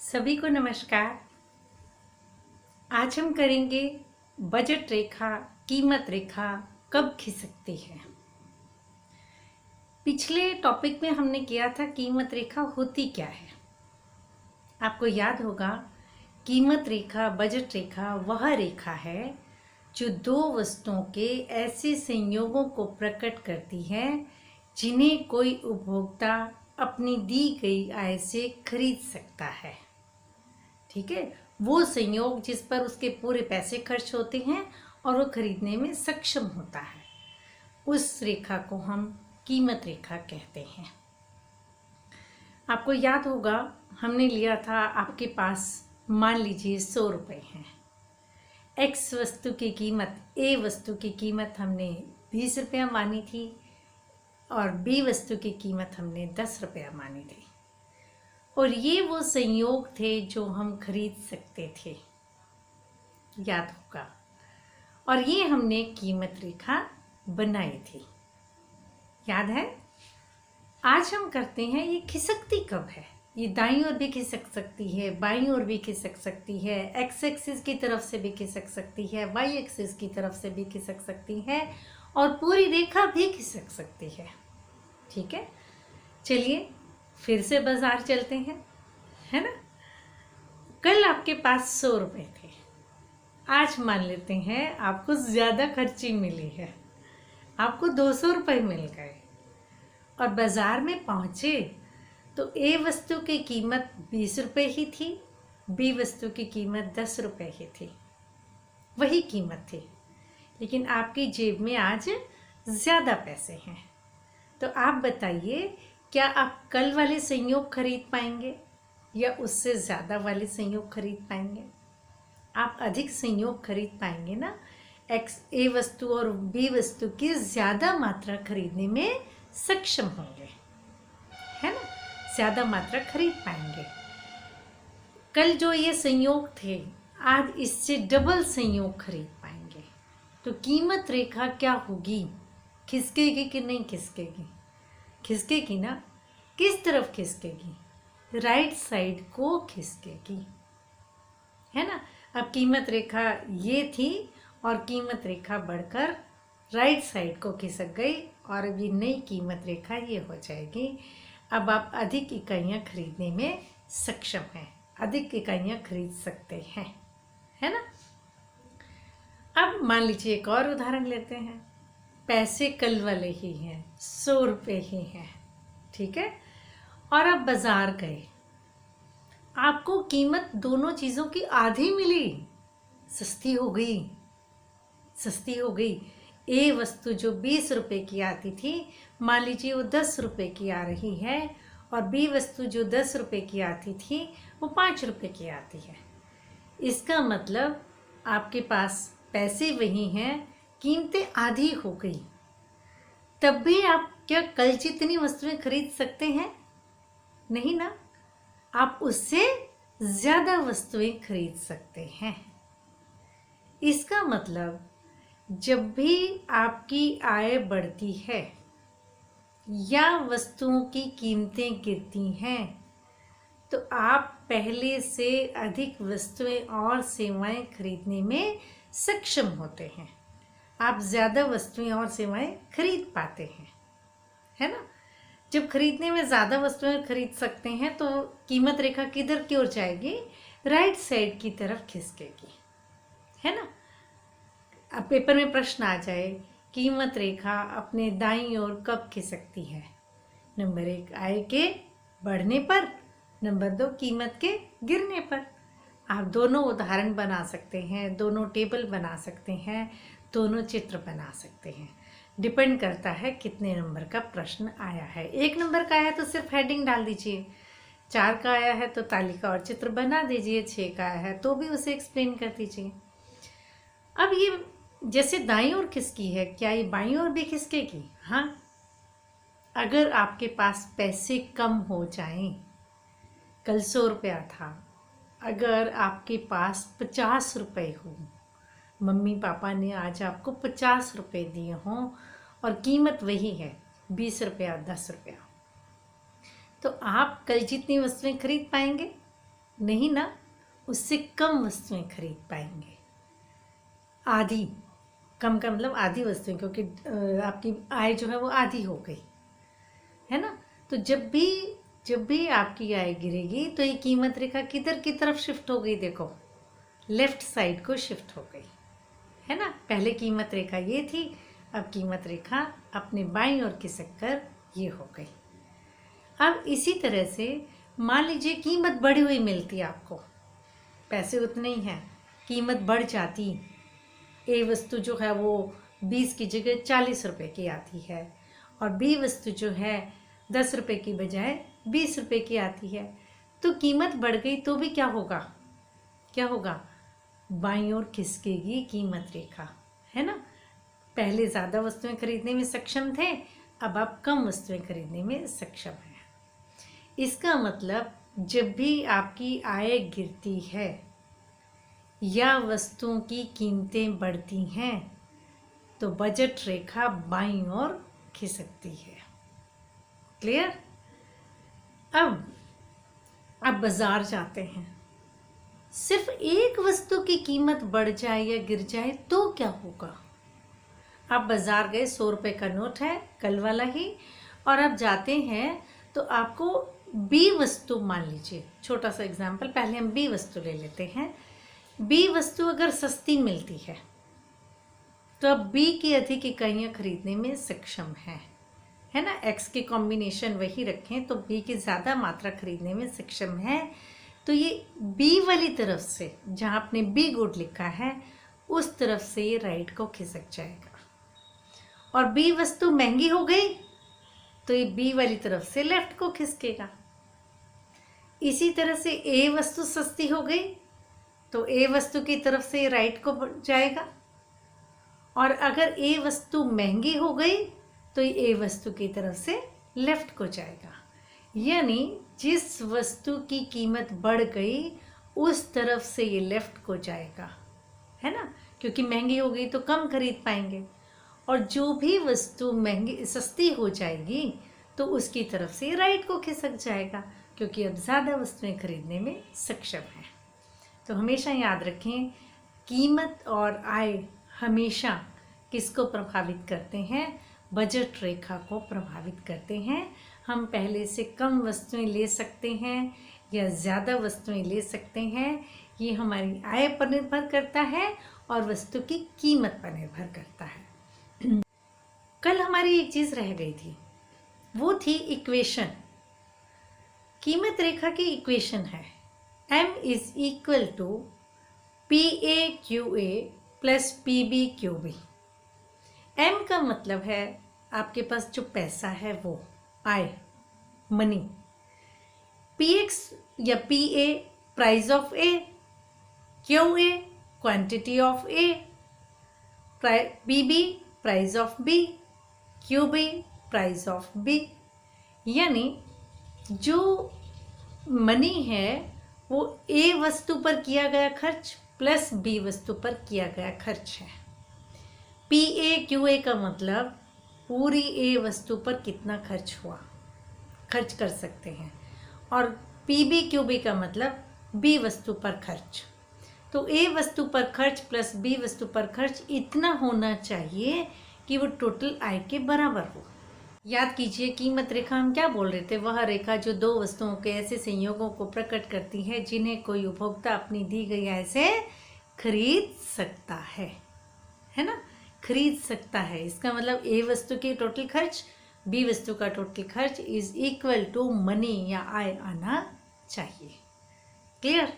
सभी को नमस्कार। आज हम करेंगे बजट रेखा, कीमत रेखा कब खिसकती है। पिछले टॉपिक में हमने किया था कीमत रेखा होती क्या है। आपको याद होगा, कीमत रेखा, बजट रेखा वह रेखा है जो दो वस्तुओं के ऐसे संयोगों को प्रकट करती है जिन्हें कोई उपभोक्ता अपनी दी गई आय से खरीद सकता है। ठीक है, वो संयोग जिस पर उसके पूरे पैसे खर्च होते हैं और वो खरीदने में सक्षम होता है, उस रेखा को हम कीमत रेखा कहते हैं। आपको याद होगा, हमने लिया था, आपके पास मान लीजिए 100 रुपये हैं। एक्स वस्तु की कीमत, ए वस्तु की कीमत हमने 20 रुपया मानी थी और बी वस्तु की कीमत हमने 10 रुपया मानी थी। और ये वो संयोग थे जो हम खरीद सकते थे, याद होगा। और ये हमने कीमत रेखा बनाई थी, याद है। आज हम करते हैं ये खिसकती कब है। ये दाईं ओर भी खिसक सकती है, बाईं ओर भी खिसक सकती है, एक्स एक्सिस की तरफ से भी खिसक सकती है, वाई एक्सिस की तरफ से भी खिसक सकती है और पूरी रेखा भी खिसक सकती है। ठीक है, चलिए फिर से बाजार चलते हैं, है ना। कल आपके पास 100 रुपये थे। आज मान लेते हैं आपको ज़्यादा खर्ची मिली है, आपको 200 रुपये मिल गए और बाज़ार में पहुँचे तो ए वस्तु की कीमत 20 रुपये ही थी, बी वस्तु की कीमत 10 रुपये ही थी। वही कीमत थी, लेकिन आपकी जेब में आज ज़्यादा पैसे हैं। तो आप बताइए, क्या आप कल वाले संयोग खरीद पाएंगे या उससे ज़्यादा वाले संयोग खरीद पाएंगे? आप अधिक संयोग खरीद पाएंगे ना। ए वस्तु और बी वस्तु की ज़्यादा मात्रा खरीदने में सक्षम होंगे, है ना। ज़्यादा मात्रा खरीद पाएंगे। कल जो ये संयोग थे, आज इससे डबल संयोग खरीद पाएंगे। तो कीमत रेखा क्या होगी? खिसकेगी कि नहीं खिसकेगी? खिसकेगी ना। किस तरफ खिसकेगी? राइट साइड को खिसकेगी, है ना। अब कीमत रेखा ये थी और कीमत रेखा बढ़कर राइट साइड को खिसक गई और अब ये नई कीमत रेखा ये हो जाएगी। अब आप अधिक इकाइयाँ खरीदने में सक्षम हैं, अधिक इकाइयाँ खरीद सकते हैं, है ना। अब मान लीजिए एक और उदाहरण लेते हैं। पैसे कल वाले ही हैं, 100 रुपये ही हैं, ठीक है। और आप बाज़ार गए, आपको कीमत दोनों चीज़ों की आधी मिली, सस्ती हो गई, सस्ती हो गई। ए वस्तु जो 20 रुपये की आती थी, मान लीजिए वो 10 रुपये की आ रही है और बी वस्तु जो 10 रुपये की आती थी वो 5 रुपये की आती है। इसका मतलब आपके पास पैसे वही हैं, कीमतें आधी हो गई। तब भी आप क्या कल जितनी वस्तुएं खरीद सकते हैं? नहीं ना। आप उससे ज़्यादा वस्तुएं खरीद सकते हैं। इसका मतलब जब भी आपकी आय बढ़ती है या वस्तुओं की कीमतें गिरती हैं, तो आप पहले से अधिक वस्तुएं और सेवाएं खरीदने में सक्षम होते हैं। आप ज़्यादा वस्तुएं और सेवाएं खरीद पाते हैं, है ना। जब खरीदने में ज़्यादा वस्तुएं खरीद सकते हैं तो कीमत रेखा किधर की ओर जाएगी? राइट साइड की तरफ खिसकेगी, है ना। अब पेपर में प्रश्न आ जाए, कीमत रेखा अपने दाईं ओर कब खिसकती है? नंबर 1 आय के बढ़ने पर, नंबर 2 कीमत के गिरने पर। आप दोनों उदाहरण बना सकते हैं, दोनों टेबल बना सकते हैं, दोनों चित्र बना सकते हैं। डिपेंड करता है कितने नंबर का प्रश्न आया है। 1 नंबर का आया तो सिर्फ हेडिंग डाल दीजिए, 4 का आया है तो तालिका और चित्र बना दीजिए, 6 का आया है तो भी उसे एक्सप्लेन कर दीजिए। अब ये जैसे दाईं ओर खिसकी है, क्या ये बाईं ओर भी खिसकेगी? हाँ, अगर आपके पास पैसे कम हो जाएं, कल 100 रुपया था, अगर आपके पास 50 रुपये हो, मम्मी पापा ने आज आपको 50 रुपये दिए हों और कीमत वही है 20 रुपया 10 रुपया, तो आप कल जितनी वस्तुएं खरीद पाएंगे? नहीं ना, उससे कम वस्तुएं खरीद पाएंगे। आधी, कम का मतलब आधी वस्तुएं, क्योंकि आपकी आय जो है वो आधी हो गई है ना। तो जब भी आपकी आय गिरेगी तो ये कीमत रेखा किधर की तरफ शिफ्ट हो गई, देखो लेफ्ट साइड को शिफ्ट हो गई है ना। पहले कीमत रेखा ये थी, अब कीमत रेखा अपने बाईं ओर खिसक कर ये हो गई। अब इसी तरह से मान लीजिए कीमत बढ़ी हुई मिलती है आपको, पैसे उतने ही हैं, कीमत बढ़ जाती, ए वस्तु जो है वो 20 की जगह 40 रुपए की आती है और बी वस्तु जो है 10 रुपए की बजाय 20 रुपए की आती है, तो कीमत बढ़ गई तो भी क्या होगा, बाईं ओर खिसकेगी कीमत रेखा, है ना। पहले ज़्यादा वस्तुएं खरीदने में सक्षम थे, अब आप कम वस्तुएं खरीदने में सक्षम हैं। इसका मतलब जब भी आपकी आय गिरती है या वस्तुओं की कीमतें बढ़ती हैं तो बजट रेखा बाईं ओर खिसकती है। क्लियर। अब बाजार जाते हैं, सिर्फ एक वस्तु की कीमत बढ़ जाए या गिर जाए तो क्या होगा। आप बाजार गए, 100 रुपए का नोट है कल वाला ही, और आप जाते हैं तो आपको बी वस्तु, मान लीजिए छोटा सा एग्जाम्पल, पहले हम बी वस्तु ले लेते हैं। बी वस्तु अगर सस्ती मिलती है तो अब बी की अधिक इकाइयाँ खरीदने में सक्षम है ना। एक्स के कॉम्बिनेशन वही रखें तो बी की ज़्यादा मात्रा खरीदने में सक्षम है, तो ये बी वाली तरफ से, जहाँ आपने बी गुड लिखा है उस तरफ से ये राइट को खिसक जाएगा। और बी वस्तु महंगी हो गई तो ये बी वाली तरफ से लेफ्ट को खिसकेगा। इसी तरह से ए वस्तु सस्ती हो गई तो ए वस्तु की तरफ से राइट को जाएगा, और अगर ए वस्तु महंगी हो गई तो ए वस्तु की तरफ से लेफ्ट को जाएगा। यानी जिस वस्तु की कीमत बढ़ गई उस तरफ से ये लेफ्ट को जाएगा, है ना, क्योंकि महंगी हो गई तो कम खरीद पाएंगे, और जो भी वस्तु महंगी सस्ती हो जाएगी तो उसकी तरफ से राइट को खिसक जाएगा, क्योंकि अब ज़्यादा वस्तुएं खरीदने में सक्षम है। तो हमेशा याद रखें, कीमत और आय हमेशा किसको प्रभावित करते हैं, बजट रेखा को प्रभावित करते हैं। हम पहले से कम वस्तुएं ले सकते हैं या ज़्यादा वस्तुएं ले सकते हैं, ये हमारी आय पर निर्भर करता है और वस्तु की कीमत पर निर्भर करता है। कल हमारी एक चीज़ रह गई थी, वो थी इक्वेशन। कीमत रेखा की इक्वेशन है m is equal to PAQA plus PBQB। m का मतलब है आपके पास जो पैसा है वो आय, मनी। PX या PA price of A, QA quantity of A, PB price of B, QB price of B। यानी जो मनी है वो ए वस्तु पर किया गया खर्च प्लस बी वस्तु पर किया गया खर्च है। PAQA का मतलब पूरी ए वस्तु पर कितना खर्च हुआ, खर्च कर सकते हैं, और PBQB का मतलब बी वस्तु पर खर्च। तो ए वस्तु पर खर्च प्लस बी वस्तु पर खर्च इतना होना चाहिए कि वो टोटल आय के बराबर हो। याद कीजिए, कीमत रेखा हम क्या बोल रहे थे, वह रेखा जो दो वस्तुओं के ऐसे संयोगों को प्रकट करती है जिन्हें कोई उपभोक्ता अपनी दी गई आय से खरीद सकता है ना, खरीद सकता है। इसका मतलब ए वस्तु की टोटल खर्च बी वस्तु का टोटल खर्च इज इक्वल टू मनी या आय आना चाहिए। क्लियर।